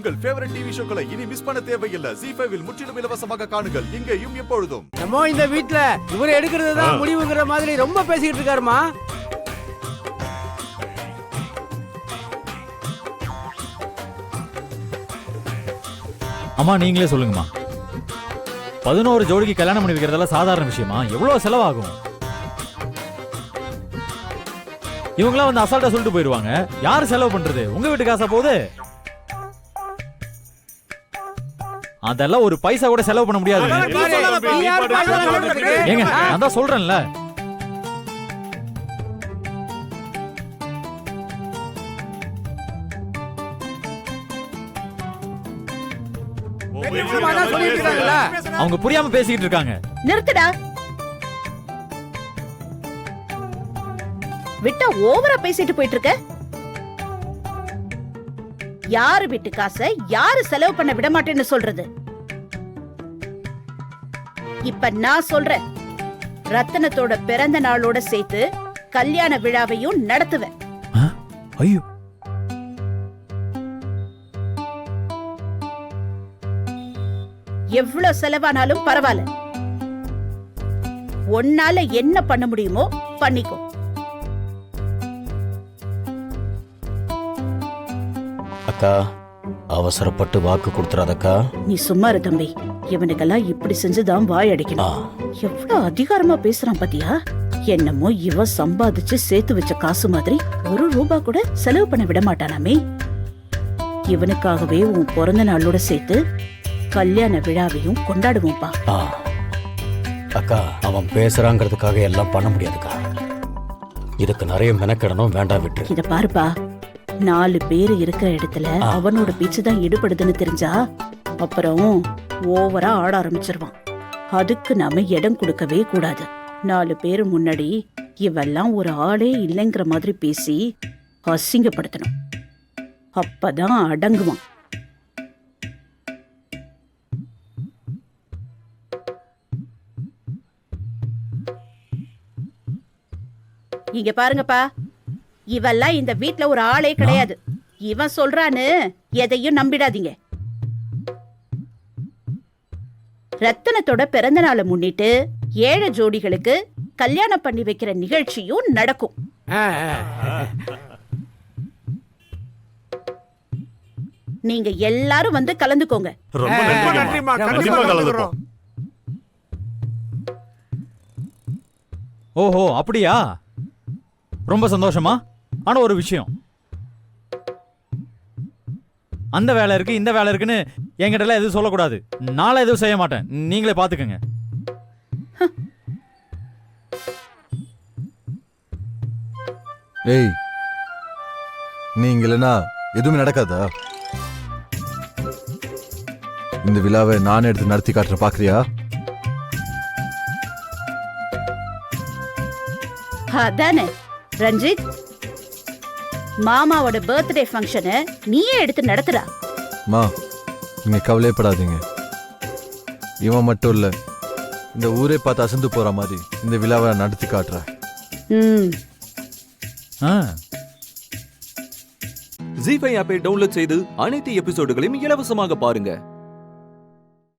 உங்கள் favourite TV ஷோக்களை இனி miss பண்ண தேவையில்லை. ZEE5 இல் முற்றிலும் இலவசமாக காணுங்கள். இங்கேயும் எப்பொழுதும். நம்ம இந்த வீட்ல இவரு எடுக்கிறது தான் முடிவுங்கிற மாதிரி ரொம்ப பேசிக்கிட்டு இருக்காருமா. அம்மா நீங்களே சொல்லுங்கம்மா, 11 ஜோடிக்கு கல்யாணம் பண்ணி வைக்கிறதெல்லாம் சாதாரண விஷயமா? எவ்வளவு செலவாகும்? இவங்களாம் வந்து அசால்ட்டா சொல்லிட்டு போயிருவாங்க. யாரு செலவு பண்றது? உங்க வீட்டு காசா போகுது? அதெல்லாம் ஒரு பைசா கூட செலவு பண்ண முடியாது. ஏங்க நான் தான் சொல்றேன்ல. அவங்க புரியாம பேசிக்கிட்டு இருக்காங்க. நிறுத்துடா. விட்டா ஓவரா பேசிட்டு போயிட்டு இருக்க. யாரு வீட்டு காசை யாரு செலவு பண்ண விட மாட்டேன்னு சொல்றது? இப்ப நான் சொல்றேன், ரத்தனத்தோட பிறந்த நாளோட சேர்த்து கல்யாண விழாவையும் நடத்துவேன். ஐயோ, எவ்வளவு செலவானாலும் பரவாயில்ல. உன்னால என்ன பண்ண முடியுமோ பண்ணிக்கோ. அக்கா, அவசரப்பட்டு வாக்கு கொடுத்துறாதக்கா. நீ சும்மா இரு தம்பி. இவனுக்கெல்லாம் இப்படி செஞ்சுதான் வாய் அடிக்கணும். எவ்வளவு அதிகாரமா பேசுறான் பாத்தியா? என்னமோ இவ சம்பாதிச்சு சேர்த்து வச்ச காசு மாதிரி ஒரு ரூபா கூட செலவு பண்ண விட மாட்டானாமே. இவனுக்காகவே உன் பிறந்த நாளோட சேர்த்து கல்யாண விழாவையும் கொண்டாடுவோம்பா. அக்கா, அவன் பேசுறாங்கிறதுக்காக எல்லாம் பண்ண முடியாதுக்கா. இதுக்கு நிறைய மெனக்கிடணும். வேண்டாம், விட்டு. இத பாருப்பா, 4 பேர் இருக்கிற இடத்துல அவனோட பேச்சுதான் ஈடுபடுதுன்னு தெரிஞ்சா அப்புறம் ஓவரா ஆட ஆரம்பிச்சிருவான். அதுக்கு நாம இடம் கொடுக்கவே கூடாது. 4 பேரு முன்னாடி இவெல்லாம் ஒரு ஆளே இல்லைங்கிற மாதிரி பேசி அசிங்கப்படுத்தணும். அப்பதான் அடங்குவான். இங்க பாருங்கப்பா, இவெல்லாம் இந்த வீட்ல ஒரு ஆளே கிடையாது. இவன் சொல்றான்னு எதையும் நம்பிடாதீங்க. ரத்தனத்தோட பிறந்த நாளை முன்னிட்டு 7 ஜோடிகளுக்கு கல்யாணம் பண்ணி வைக்கிற நிகழ்ச்சியும் நடக்கும். நீங்க எல்லாரும் வந்து கலந்துக்கோங்க. ஓஹோ அப்படியா? ரொம்ப சந்தோஷமா. ஆனா ஒரு விஷயம், அந்த வேலை இருக்கு இந்த வேலை இருக்குன்னு என்கிட்ட எல்லாம் எதுவும் சொல்லக்கூடாது. நாளை எதுவும் செய்ய மாட்டேன், நீங்களே பாத்துக்கங்க. ஏய், நீங்க இல்லைன்னா எதுவுமே நடக்காதா? இந்த விழாவை நானே எடுத்து நடத்தி காட்டுறேன், பாக்குறியா? அதானே ரஞ்சித், மாமாவோட பர்த்டே ஃபங்க்ஷனை நீயே எடுத்து நடத்துறா. மா, நீங்க கவலைப்படாதீங்க. இவன் மட்டும் இல்ல, இந்த ஊரே பார்த்து அசந்து போற மாதிரி இந்த விழாவை நடத்தி காட்டுறேன். ZEE5 ஆப்பை டவுன்லோட் செய்து அனைத்து எபிசோடுகளையும் இலவசமாக பாருங்க.